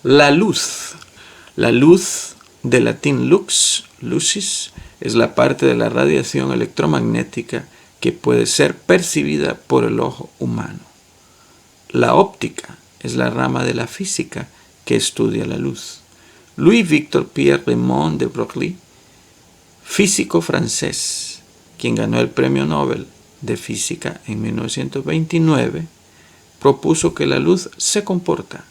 La luz. La luz, del latín lux, lucis, es la parte de la radiación electromagnética que puede ser percibida por el ojo humano. La óptica es la rama de la física que estudia la luz. Louis-Victor Pierre Raymond de Broglie, físico francés, quien ganó el Premio Nobel de Física en 1929, propuso que la luz se comporta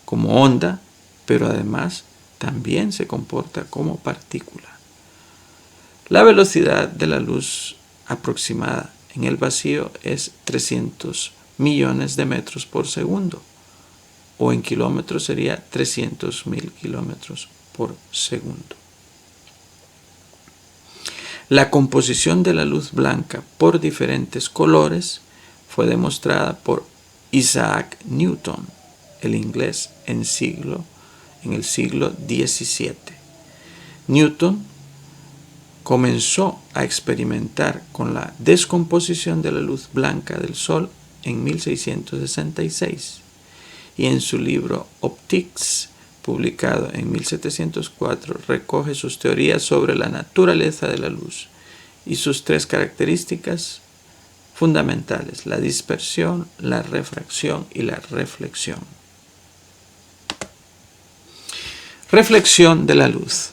como onda, pero además también se comporta como partícula. La velocidad de la luz aproximada en el vacío es 300 millones de metros por segundo, o en kilómetros sería 300.000 kilómetros por segundo. La composición de la luz blanca por diferentes colores fue demostrada por Isaac Newton, el inglés, en el siglo XVII. Newton comenzó a experimentar con la descomposición de la luz blanca del Sol en 1666 y en su libro Optiques, publicado en 1704, recoge sus teorías sobre la naturaleza de la luz y sus tres características fundamentales: la dispersión, la refracción y la reflexión. Reflexión de la luz.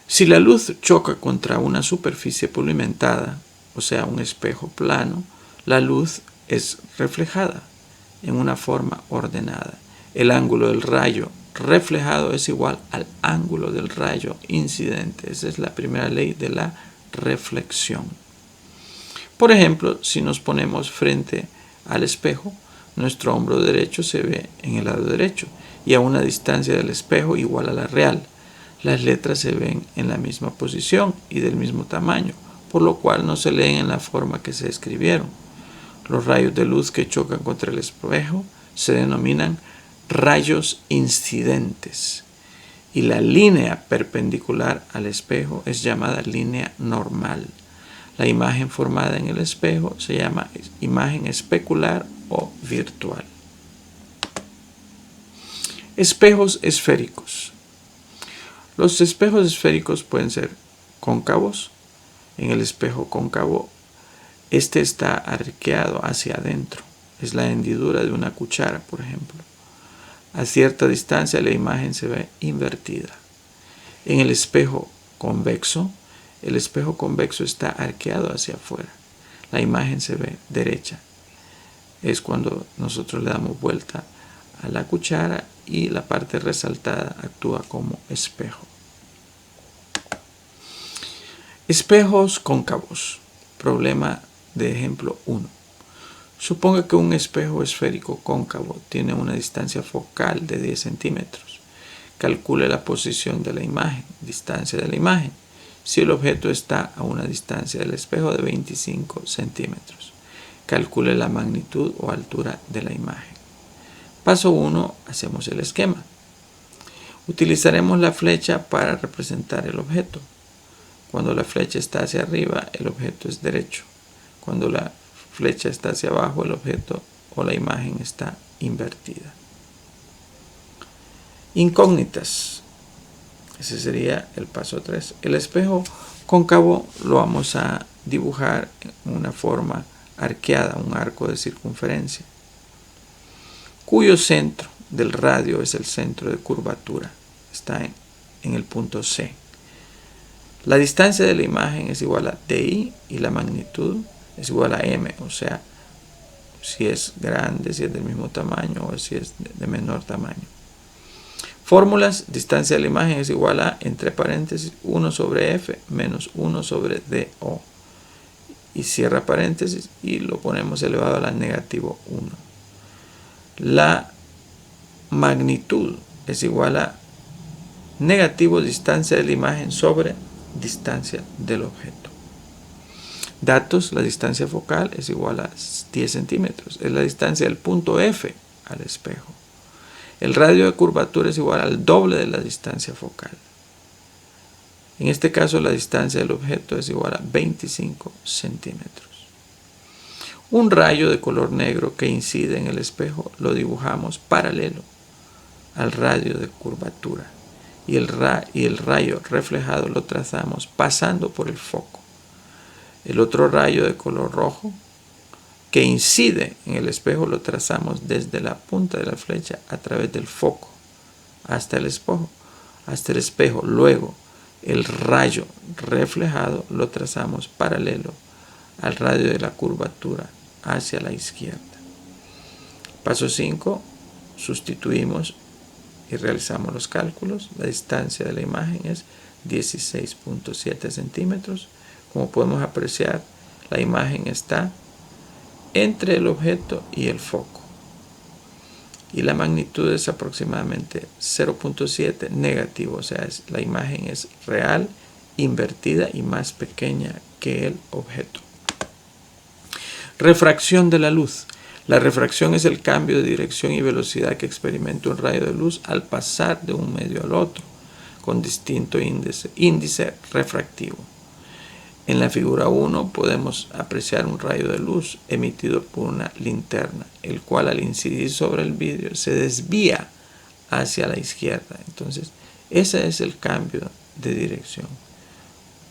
Si la luz choca contra una superficie pulimentada, o sea, un espejo plano, la luz es reflejada en una forma ordenada. El ángulo del rayo reflejado es igual al ángulo del rayo incidente. Esa es la primera ley de la reflexión. Por ejemplo, si nos ponemos frente al espejo, nuestro hombro derecho se ve en el lado derecho y a una distancia del espejo igual a la real. Las letras se ven en la misma posición y del mismo tamaño, por lo cual no se leen en la forma que se escribieron. Los rayos de luz que chocan contra el espejo se denominan rayos incidentes y la línea perpendicular al espejo es llamada línea normal. La imagen formada en el espejo se llama imagen especular o virtual. Espejos esféricos. Los espejos esféricos pueden ser cóncavos. En el espejo cóncavo, este está arqueado hacia adentro. Es la hendidura de una cuchara, por ejemplo. A cierta distancia la imagen se ve invertida. En el espejo convexo está arqueado hacia afuera. La imagen se ve derecha. Es cuando nosotros le damos vuelta a la cuchara y la parte resaltada actúa como espejo. Espejos cóncavos. Problema de ejemplo 1. Suponga que un espejo esférico cóncavo tiene una distancia focal de 10 centímetros. Calcule la posición de la imagen, distancia de la imagen, si el objeto está a una distancia del espejo de 25 centímetros. Calcule la magnitud o altura de la imagen. Paso 1. Hacemos el esquema. Utilizaremos la flecha para representar el objeto. Cuando la flecha está hacia arriba, el objeto es derecho. Cuando la flecha está hacia abajo, el objeto o la imagen está invertida. Incógnitas. Ese sería el paso 3. El espejo cóncavo lo vamos a dibujar en una forma arqueada, un arco de circunferencia, cuyo centro del radio es el centro de curvatura. Está en el punto C. La distancia de la imagen es igual a DI y la magnitud es igual a M, o sea, si es grande, si es del mismo tamaño o si es de menor tamaño. Fórmulas: distancia de la imagen es igual a, entre paréntesis, 1 sobre F menos 1 sobre DO. Y cierra paréntesis y lo ponemos elevado a la negativo 1. La magnitud es igual a negativo distancia de la imagen sobre distancia del objeto. Datos: la distancia focal es igual a 10 centímetros. Es la distancia del punto F al espejo. El radio de curvatura es igual al doble de la distancia focal. En este caso, la distancia del objeto es igual a 25 centímetros. Un rayo de color negro que incide en el espejo lo dibujamos paralelo al radio de curvatura y el rayo reflejado lo trazamos pasando por el foco. El otro rayo de color rojo que incide en el espejo lo trazamos desde la punta de la flecha a través del foco hasta el espejo. Luego el rayo reflejado lo trazamos paralelo al radio de la curvatura hacia la izquierda. Paso 5. Sustituimos y realizamos los cálculos. La distancia de la imagen es 16.7 centímetros. Como podemos apreciar, la imagen está entre el objeto y el foco. Y la magnitud es aproximadamente 0.7 negativo, o sea, la imagen es real, invertida y más pequeña que el objeto. Refracción de la luz. La refracción es el cambio de dirección y velocidad que experimenta un rayo de luz al pasar de un medio al otro, con distinto índice refractivo. En la figura 1 podemos apreciar un rayo de luz emitido por una linterna, el cual al incidir sobre el vidrio se desvía hacia la izquierda. Entonces, ese es el cambio de dirección.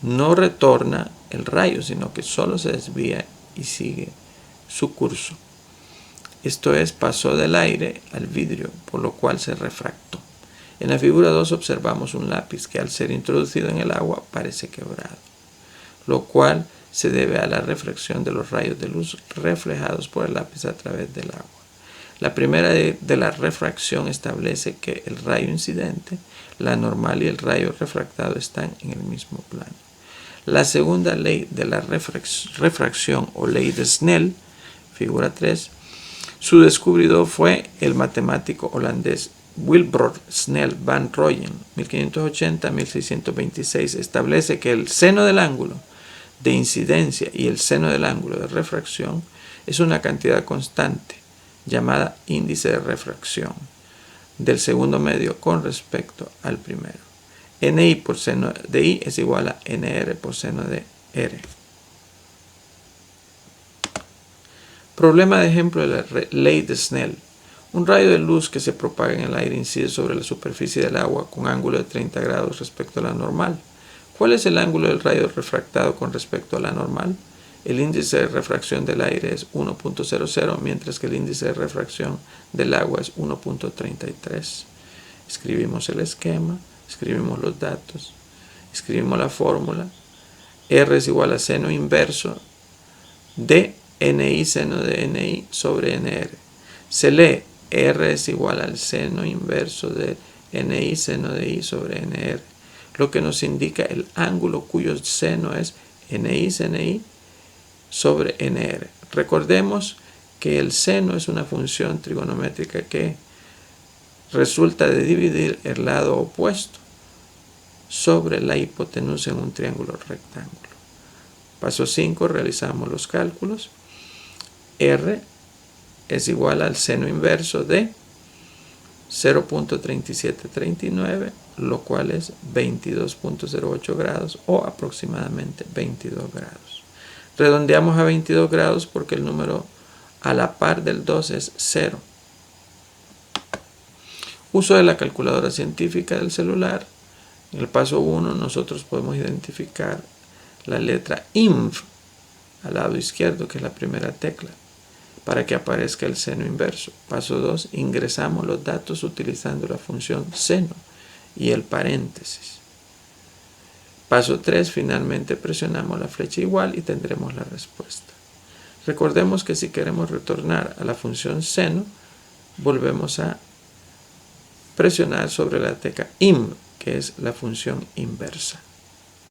No retorna el rayo, sino que solo se desvía y sigue su curso. Esto es, pasó del aire al vidrio, por lo cual se refractó. En la figura 2 observamos un lápiz que al ser introducido en el agua parece quebrado, lo cual se debe a la reflexión de los rayos de luz reflejados por el lápiz a través del agua. La primera de la refracción establece que el rayo incidente, la normal y el rayo refractado están en el mismo plano. La segunda ley de la refracción o ley de Snell, figura 3, su descubridor fue el matemático holandés Wilbrord Snell van Rooyen, 1580-1626, establece que el seno del ángulo de incidencia y el seno del ángulo de refracción es una cantidad constante llamada índice de refracción del segundo medio con respecto al primero. Ni por seno de I es igual a Nr por seno de R. Problema de ejemplo de la ley de Snell. Un rayo de luz que se propaga en el aire incide sobre la superficie del agua con ángulo de 30 grados respecto a la normal. ¿Cuál es el ángulo del rayo refractado con respecto a la normal? El índice de refracción del aire es 1.00, mientras que el índice de refracción del agua es 1.33. Escribimos el esquema, escribimos los datos, escribimos la fórmula. R es igual a seno inverso de Ni seno de Ni sobre Nr. Se lee R es igual al seno inverso de Ni seno de I sobre Nr, lo que nos indica el ángulo cuyo seno es Ni seno de I sobre Nr. Recordemos que el seno es una función trigonométrica que resulta de dividir el lado opuesto sobre la hipotenusa en un triángulo rectángulo. Paso 5, realizamos los cálculos. R es igual al seno inverso de 0.3739, lo cual es 22.08 grados o aproximadamente 22 grados. Redondeamos a 22 grados porque el número a la par del 2 es 0. Uso de la calculadora científica del celular. En el paso 1 nosotros podemos identificar la letra INV al lado izquierdo, que es la primera tecla, para que aparezca el seno inverso. Paso 2, ingresamos los datos utilizando la función seno y el paréntesis. Paso 3, finalmente presionamos la flecha igual y tendremos la respuesta. Recordemos que si queremos retornar a la función seno, volvemos a presionar sobre la tecla INV, que es la función inversa.